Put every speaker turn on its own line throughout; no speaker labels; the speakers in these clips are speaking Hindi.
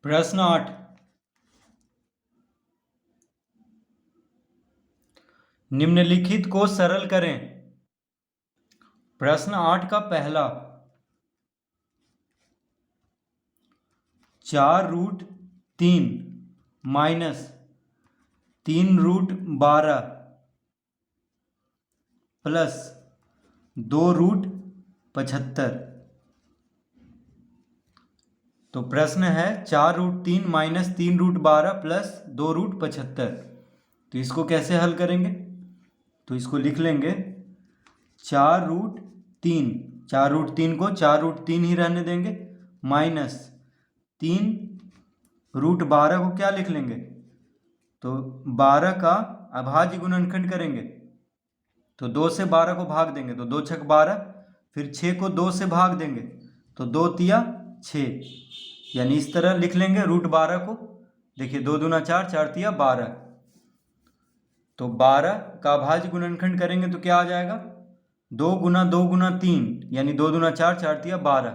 प्रश्न 8। निम्नलिखित को सरल करें। प्रश्न 8 का पहला, 4√3 माइनस 3√12 प्लस 2√75। तो प्रश्न है 4√3 माइनस 3√12 प्लस 2√75। तो इसको कैसे हल करेंगे? तो इसको लिख लेंगे 4√3, 4√3 को 4√3 ही रहने देंगे, माइनस 3√12 को क्या लिख लेंगे? तो 12 का अभाज्य गुणनखंड करेंगे तो 2 से 12 को भाग देंगे तो 2 छक 12, फिर 6 को 2 से भाग देंगे तो 2 तिया 6, यानी इस तरह लिख लेंगे √12 को। देखिए 2 दूना 4, 4 तिया 12। तो 12 का अभाज्य गुणनखंड करेंगे तो क्या आ जाएगा? 2 गुना 2 गुना 3, यानी 2 दूना 4, 4 तिया 12।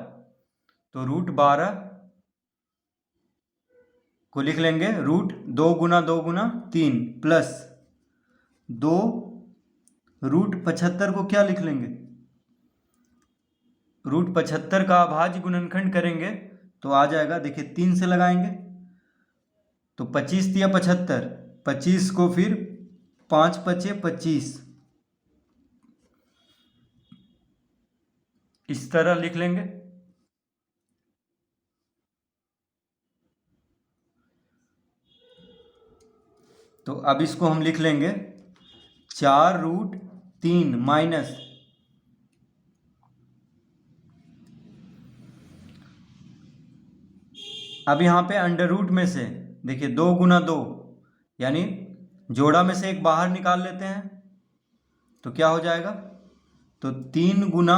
तो √12 को लिख लेंगे √2 गुना 2 गुना 3 प्लस 2 √75 को क्या लिख लेंगे? √75 का अभाज्य गुणनखंड करेंगे तो आ जाएगा, देखिए 3 से लगाएंगे तो 25 तिया 75, 25 को फिर 5 पचे 25, इस तरह लिख लेंगे। तो अब इसको हम लिख लेंगे 4√3 माइनस, अब यहाँ पे अंडर रूट में से देखिए 2 गुना 2, यानी जोड़ा में से एक बाहर निकाल लेते हैं तो क्या हो जाएगा? तो 3 गुना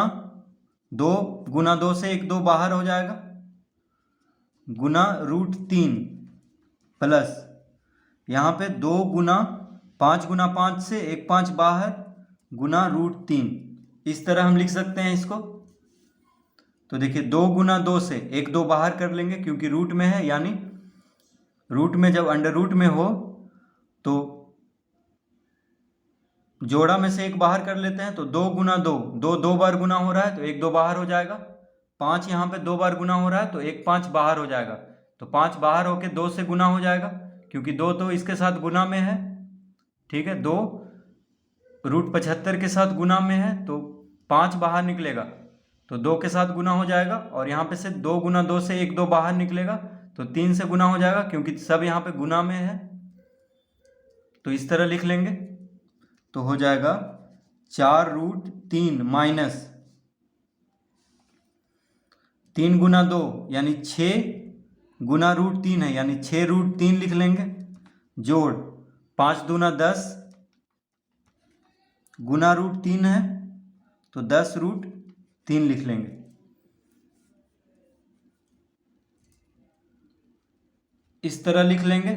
2 गुना 2 से एक 2 बाहर हो जाएगा, गुना √3 प्लस यहाँ पे 2 गुना 5 गुना 5 से एक 5 बाहर, गुना √3। इस तरह हम लिख सकते हैं इसको। तो देखिए 2 गुना 2 से एक 2 बाहर कर लेंगे क्योंकि रूट में है, यानी रूट में जब अंडर रूट में हो तो जोड़ा में से एक बाहर कर लेते हैं। तो 2 गुना 2, 2 2 बार गुना हो रहा है तो एक 2 बाहर हो जाएगा, 5 यहाँ पे 2 बार गुना हो रहा है तो एक 5 बाहर हो जाएगा। तो 5 बाहर होके 2 से गुना हो जाएगा क्योंकि 2 तो इसके साथ गुना में है, ठीक है। 2 √75 के साथ गुना में है तो 5 बाहर निकलेगा तो 2 के साथ गुना हो जाएगा, और यहाँ पे से 2 गुना 2 से एक 2 बाहर निकलेगा तो 3 से गुना हो जाएगा क्योंकि सब यहाँ पे गुना में है। तो इस तरह लिख लेंगे तो हो जाएगा 4√3 माइनस 3 गुना 2 यानी 6 गुना √3 है, यानी 6√3 लिख लेंगे, जोड़ 5 दूना 10 गुना √3 है तो 10√3 लिख लेंगे। इस तरह लिख लेंगे।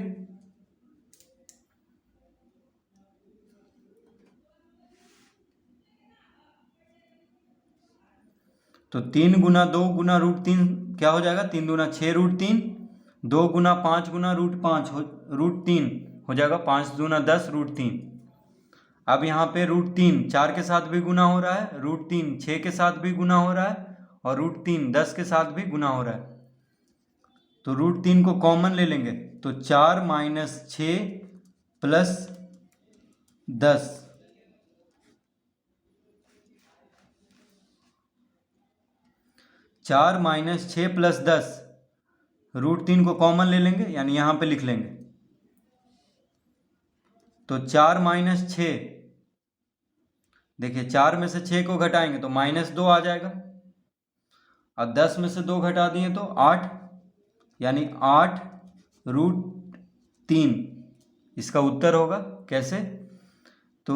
तो 3 गुना 2 गुना √3 क्या हो जाएगा? 3 दूना 6√3, 2 गुना 5 गुना √5 √3 हो जाएगा 5 दूना 10 √3। अब यहाँ पे √3 4 के साथ भी गुना हो रहा है, √3 6 के साथ भी गुना हो रहा है, और √3 10 के साथ भी गुना हो रहा है। तो √3 को कॉमन ले लेंगे तो 4 माइनस 6 प्लस 10, 4 माइनस 6 प्लस 10, √3 को कॉमन ले लेंगे यानी यहाँ पे लिख लेंगे। तो 4 माइनस 6, देखिए 4 में से 6 को घटाएंगे तो -2 आ जाएगा, और 10 में से 2 घटा दिए तो 8, यानी 8√3 इसका उत्तर होगा। कैसे? तो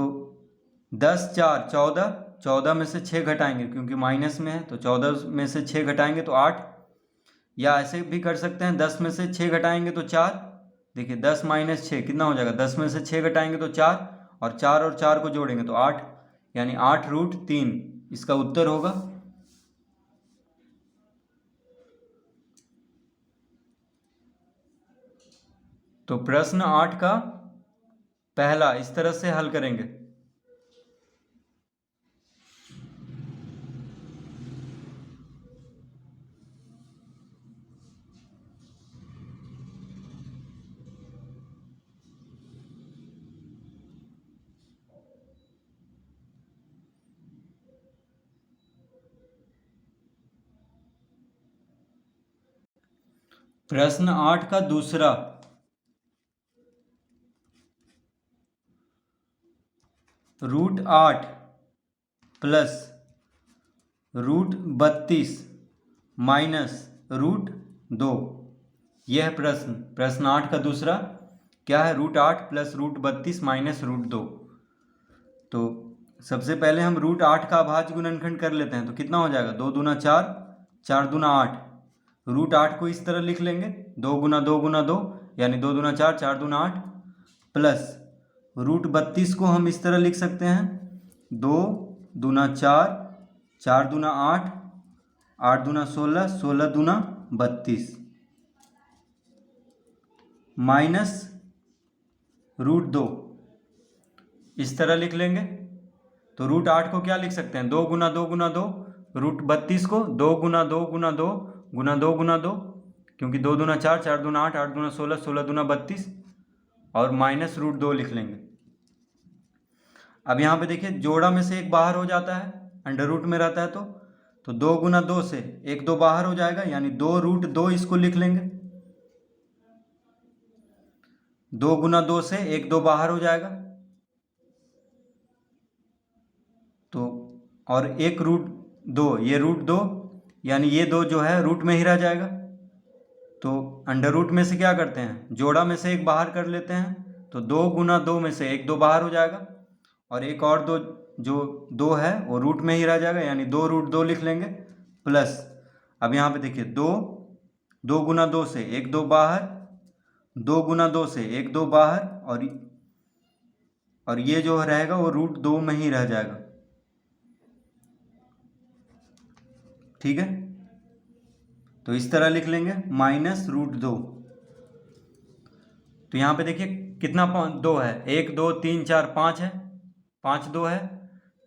10 4 14, 14 में से 6 घटाएंगे क्योंकि माइनस में है तो 14 में से 6 घटाएंगे तो 8, या ऐसे भी कर सकते हैं 10 में से 6 घटाएंगे तो 4। देखिए 10 माइनस 6 कितना हो जाएगा? 10 में से 6 घटाएंगे तो 4, और 4 को जोड़ेंगे तो 8, यानी 8√3 इसका उत्तर होगा। तो प्रश्न 8 का पहला इस तरह से हल करेंगे। प्रश्न 8 का दूसरा, √8 प्लस √32 माइनस √2। यह प्रश्न 8 का दूसरा क्या है? √8 प्लस √32 माइनस √2। तो सबसे पहले हम √8 का अभाज्य गुणनखंड कर लेते हैं। तो कितना हो जाएगा? 2 दूना 4, 4 दूना 8। √8 को इस तरह लिख लेंगे, 2 गुना 2 गुना 2, यानी 2 दूना 4, 4 दूना 8, प्लस √32 को हम इस तरह लिख सकते हैं, 2 दूना 4, 4 दूना 8, 8 दूना 16, 16 दूना 32, माइनस √2 इस तरह लिख लेंगे। तो √8 को क्या लिख सकते हैं? 2 गुना 2 गुना 2, √32 को 2 गुना 2 गुना 2 गुना 2 गुना 2, क्योंकि 2 दूना 4, 4 दूना 8, 8 दूना 16, 16 दूना 32, और माइनस √2 लिख लेंगे। अब यहाँ पे देखिए, जोड़ा में से एक बाहर हो जाता है, अंडर रूट में रहता है, तो 2 गुना 2 से 1 2 बाहर हो जाएगा, यानी 2 √2 इसको लिख लेंगे। 2 गुना 2 से 1 2 बाहर हो जाएगा, तो और 1 √2, ये √2, यानी ये 2 जो है रूट में ही रह जाएगा। तो अंडर रूट में से क्या करते हैं? जोड़ा में से एक बाहर कर लेते हैं, तो 2 गुना 2 में से 1 2 बाहर हो जाएगा, और एक और 2 जो 2 है वो रूट में ही रह जाएगा, यानी 2 √2 लिख लेंगे। प्लस अब यहाँ पे देखिए, 2 गुना 2 से 1 2 बाहर, 2 गुना 2 से 1 2 बाहर, और ये जो रहेगा वो √2 में ही रह जाएगा। ठीक है, तो इस तरह लिख लेंगे, माइनस √2। तो यहाँ पे देखिए कितना 2 है, 1 2 3 4 5 है, 5 2 है,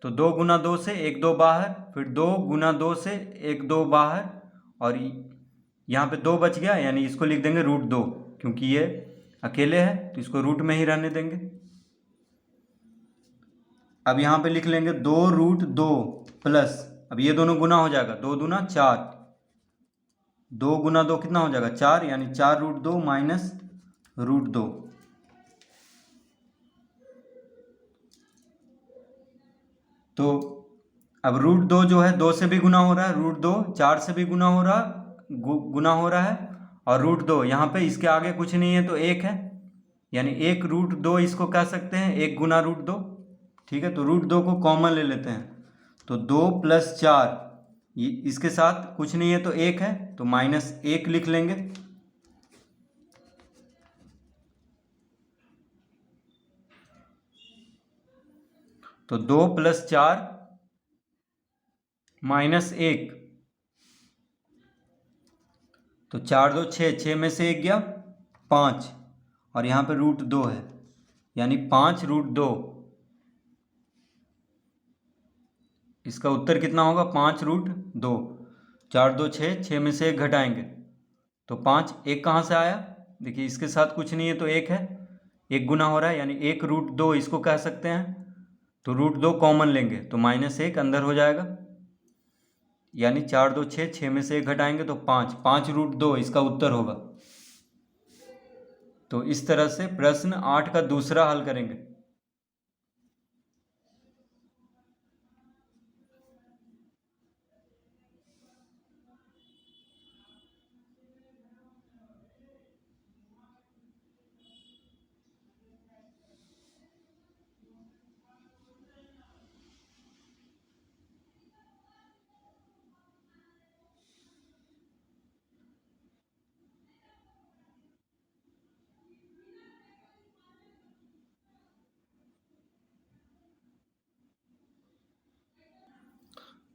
तो 2 गुना 2 से 1 2 बाहर, फिर 2 गुना 2 से 1 2 बाहर, और यहाँ पे 2 बच गया, यानी इसको लिख देंगे √2, क्योंकि ये अकेले है तो इसको रूट में ही रहने देंगे। अब यहाँ पे लिख लेंगे 2 √2 प्लस, अब ये दोनों गुना हो जाएगा, 2 दूना 4, 2 गुना 2 कितना हो जाएगा? 4, यानी 4 √2 माइनस √2। तो अब √2 जो है 2 से भी गुना हो रहा है, √2 4 से भी गुना हो रहा है, और √2 यहाँ पे इसके आगे कुछ नहीं है तो 1 है, यानी 1 √2 इसको कह सकते हैं, 1 गुना √2। ठीक है, तो √2 को कॉमन ले लेते हैं, तो 2 + 4, इसके साथ कुछ नहीं है तो 1 है, तो -1 लिख लेंगे। तो 2 + 4 -1, तो 4 2 6, 6 में से 1 गया 5, और यहाँ पे √2 है, यानी 5 √2। इसका उत्तर कितना होगा? 5 √2। 4 2 6, 6 में से 1 घटाएंगे तो 5, 1 कहाँ से आया? देखिए इसके साथ कुछ नहीं है तो 1 है, 1 गुना हो रहा है, यानी 1 √2 इसको कह सकते हैं, तो √2 कॉमन लेंगे तो -1 अंदर हो जाएगा, यानी 4 2 6, 6 में से 1 घटाएंगे तो 5, 5 √2 इसका उत्तर होगा। तो इस तरह से प्रश्न 8 का दूसरा हल करेंगे।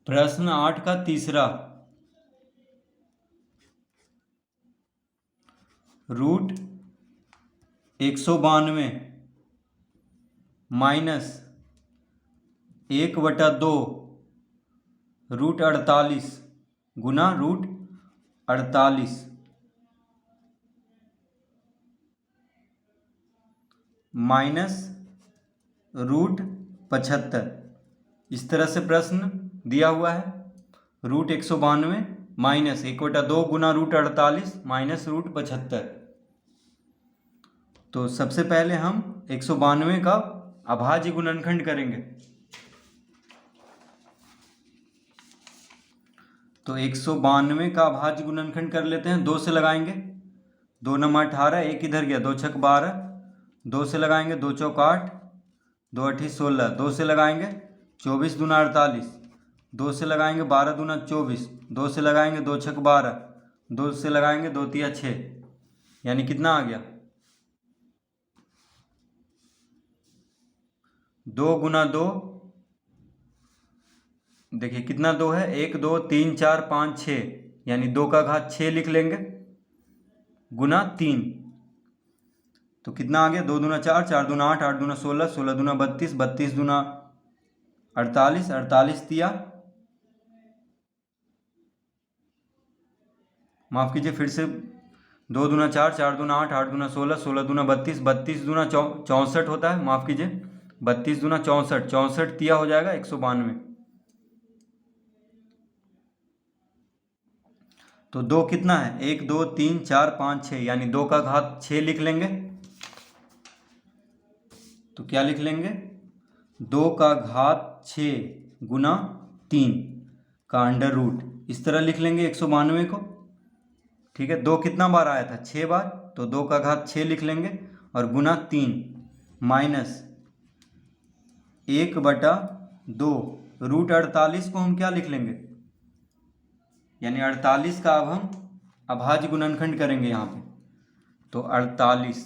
प्रश्न 8 का तीसरा, 192 माइनस 1/2 √48 गुना √48 माइनस √75। इस तरह से प्रश्न दिया हुआ है। √192 माइनस 1/2 गुना √48 माइनस √75। तो सबसे पहले हम 192 का अभाज्य गुणनखंड करेंगे। तो 192 का अभाज्य गुणनखंड कर लेते हैं। 2 से लगाएंगे, 2 × 18, 1 इधर गया, 2 × 6 12, 2 से लगाएंगे, 2 × 4 8, 2 × 8 16, 2 से लगाएंगे 24 × 48, 2 से लगाएंगे 12 × 24, 2 से लगाएंगे 2 × 6 12, 2 से लगाएंगे 2 × 3 6, यानी कितना आ गया 2 × 2। देखिए कितना 2 है, 1 2 3 4 5 6, यानी 2 का घात 6 लिख लेंगे गुना 3। तो कितना आ गया 2 दूना 4, 4 दूना 8, 8 दूना 16, 16 दूना 32, 32 दूना 48, 48 तिया, माफ कीजिए फिर से, 2 दूना 4, 4 दूना 8, 8 दूना 16, 16 दूना 32, 32 दूना 64 होता है, माफ कीजिए 32 दूना 64, 64 तिया हो जाएगा 192। तो 2 कितना है, 1 2 3 4 5 6, यानी 2 का घात 6 लिख लेंगे। तो क्या लिख लेंगे 2 का घात 6 गुना 3 का अंडर रूट, इस तरह लिख लेंगे 192 को। ठीक है, 2 कितना बार आया था 6 बार, तो 2 का घात 6 लिख लेंगे और गुना 3 माइनस 1/2 √48 को हम क्या लिख लेंगे, यानी 48 का अब हम अभाज्य गुणनखंड करेंगे यहाँ पे। तो 48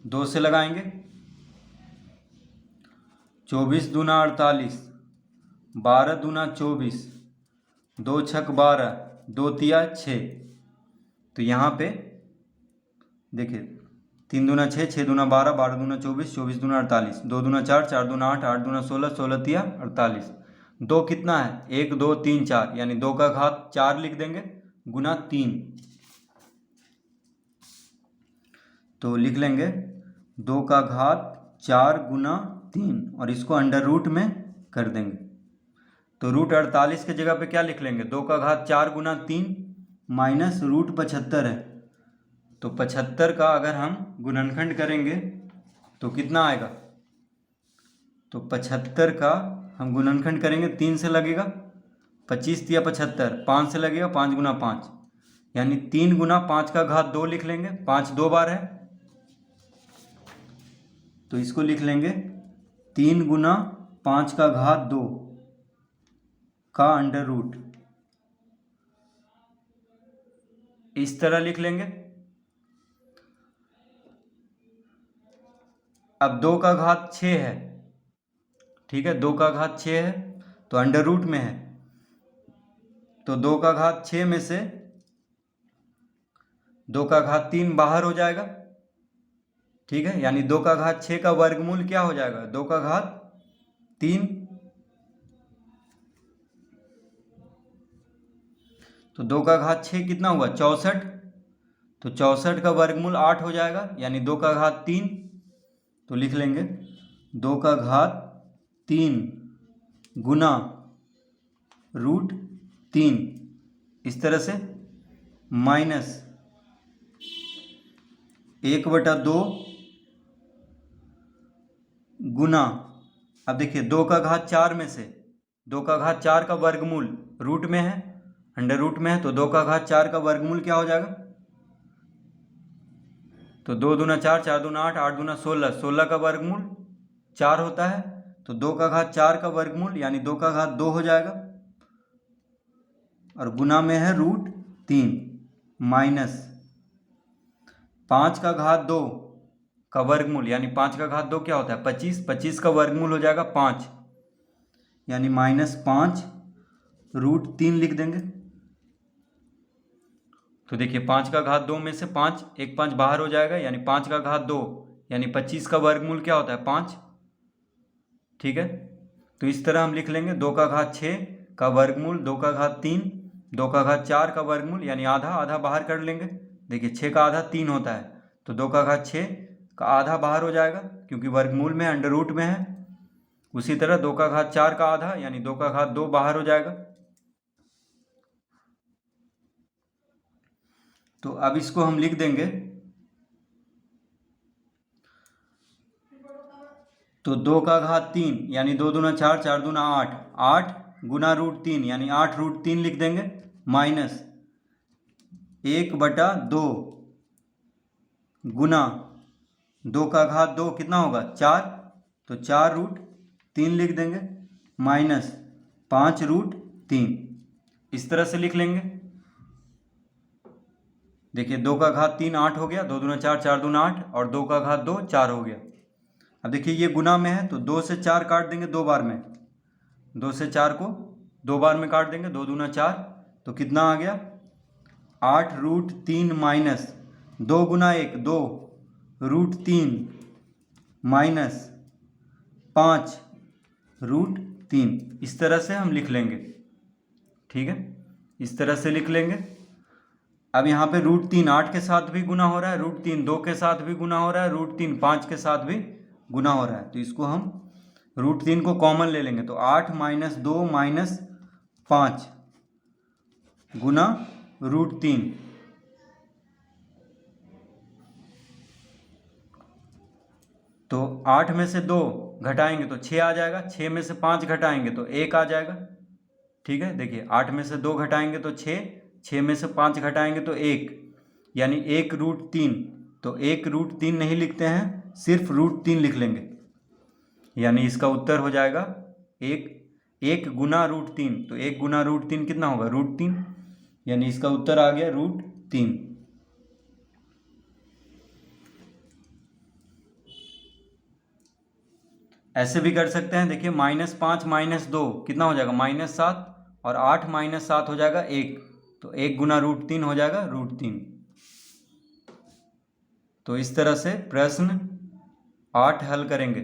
2 से लगाएंगे, 24 दूना 48, 12 दूना 24, 2 × 6 12, 2 तिया 6। तो यहाँ पे देखिए 3 दूना 6, 6 दूना 12, 12 दूना 24, 24 दूना 48, 2 दूना 4, 4 दूना 8, 8 दूना 16, 16 तिया 48। 2 कितना है 1 2 3 4, यानी 2 का घात 4 लिख देंगे गुना 3। तो लिख लेंगे 2 का घात 4 गुना 3 और इसको अंडर रूट में कर देंगे। तो √48 के जगह पे क्या लिख लेंगे, 2 का घात 4 गुना 3 माइनस √75 है। तो 75 का अगर हम गुणनखंड करेंगे तो कितना आएगा, तो 75 का हम गुणनखंड करेंगे 3 से लगेगा 25 तिया 75, 5 से लगेगा 5 गुना 5, यानी 3 गुना 5 का घात 2 लिख लेंगे, 5 2 बार है तो इसको लिख लेंगे 3 गुना 5 का घात 2 का अंडर रूट, इस तरह लिख लेंगे। अब 2 का घात 6 है, ठीक है 2 का घात 6 है तो अंडर रूट में है, तो 2 का घात 6 में से 2 का घात 3 बाहर हो जाएगा। ठीक है, यानी 2 का घात 6 का वर्गमूल क्या हो जाएगा, 2 का घात 3। तो 2 का घात 6 कितना हुआ 64, तो 64 का वर्गमूल 8 हो जाएगा, यानी 2 का घात 3। तो लिख लेंगे 2 का घात 3 गुना √3, इस तरह से माइनस 1/2 गुना, अब देखिए 2 का घात 4 में से 2 का घात 4 का वर्गमूल रूट में है, अंडर रूट में है, तो 2 का घात 4 का वर्गमूल क्या हो जाएगा, तो 2 दूना 4, 4 दूना 8, 8 दूना 16, 16 का वर्गमूल 4 होता है, तो 2 का घात 4 का वर्गमूल यानी 2 का घात 2 हो जाएगा और गुना में है √3 माइनस 5 का घात 2 का वर्गमूल, यानी 5 का घात 2 क्या होता है 25, 25 का वर्गमूल हो जाएगा 5, यानी -5 √3 लिख देंगे। तो देखिए 5 का घात 2 में से 5, एक 5 बाहर हो जाएगा, यानी 5 का घात 2 यानी 25 का वर्गमूल क्या होता है 5। ठीक है, तो इस तरह हम लिख लेंगे 2 का घात 6 का वर्गमूल 2 का घात 3, 2 का घात 4 का वर्गमूल यानी आधा, आधा बाहर कर लेंगे। देखिए 6 का आधा 3 होता है, तो 2 का घात 6 का आधा बाहर हो जाएगा क्योंकि वर्गमूल में अंडर रूट में है। उसी तरह 2 का घात 4 का आधा यानी 2 का घात 2 बाहर हो जाएगा। तो अब इसको हम लिख देंगे, तो 2 का घात 3 यानी 2 दूना 4, 4 दूना 8, 8 गुना रूट 3 यानी 8 रूट 3 लिख देंगे, माइनस 1/2 गुना 2 का घात 2 कितना होगा 4, तो 4 रूट 3 लिख देंगे, माइनस 5 रूट 3। इस तरह से लिख लेंगे। देखिए 2 का घात 3 8 हो गया, 2 दूना 4, 4 दूना 8 और 2 का घात 2 4 हो गया। अब देखिए ये गुना में है तो 2 से 4 काट देंगे 2 बार में, 2 से 4 को 2 बार में काट देंगे, 2 दूना 4, तो कितना आ गया 8 रूट 3 माइनस 2 गुना 1 2 रूट 3 माइनस 5 रूट 3। इस तरह से हम लिख लेंगे। ठीक है, इस तरह से लिख लेंगे। अब यहाँ पे रूट 3 8 के साथ भी गुना हो रहा है, रूट 3 2 के साथ भी गुना हो रहा है, रूट 3 5 के साथ भी गुना हो रहा है, तो इसको हम रूट 3 को कॉमन ले लेंगे, तो 8 माइनस 2 माइनस 5 गुना रूट 3। तो 8 में से 2 घटाएंगे तो 6 आ जाएगा, 6 में से 5 घटाएंगे तो 1 आ जाएगा। ठीक है, देखिए 8 में से 2 घटाएंगे तो 6, 6 में से 5 घटाएंगे तो 1, यानी 1 रूट 3। तो 1 रूट 3 नहीं लिखते हैं, सिर्फ रूट 3 लिख लेंगे, यानी इसका उत्तर हो जाएगा 1 गुना रूट 3। तो 1 गुना रूट 3 कितना होगा रूट 3, यानी इसका उत्तर आ गया रूट 3। ऐसे भी कर सकते हैं, देखिए -5 माइनस 2 कितना हो जाएगा -7 और 8 माइनस 7 हो जाएगा 1, तो 1 गुना रूट 3 हो जाएगा रूट 3। तो इस तरह से प्रश्न 8 हल करेंगे।